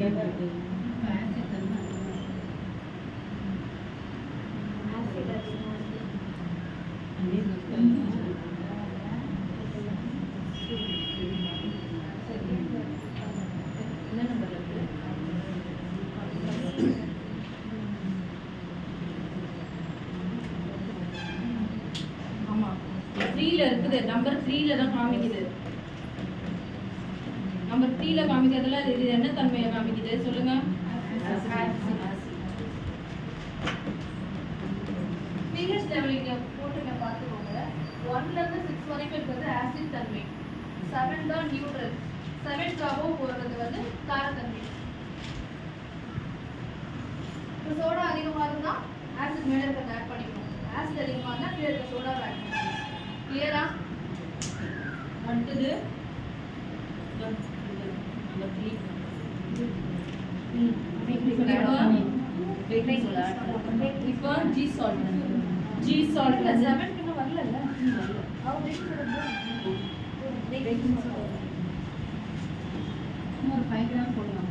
இருக்குது. நம்பர் 3ல தான் காமிக்குது. நம்பர் 3ல காமிக்கிறதுல இது என்ன தன்மையை காமிக்குது சொல்லுங்க. pH லெவல் இங்க போட்டுங்க பாத்துக்கோங்க. 1ல இருந்து 6 வரைக்கும் இருக்கிறது ஆசிட் தன்மை. 7 தான் நியூட்ரல். 7 காவோ போறது வந்து காரத்தன்மை. இப்போ சோடா அதிகமா இருந்தா ஆசிட் மேல இருக்கிறத ஆட் பண்ணிக்கணும். ஆசிட் அதிகமா இருந்தா கீழ இருக்க சோடாவை ஆட் பண்ணிக்கணும். கிளியரா? அடுத்தது நம்பர் 3 இப்போ G salt 7 இன்னும் வரலல்ல. அவ பேக்கிங் சோடா ஒரு 5 கிராம் போடலாம்.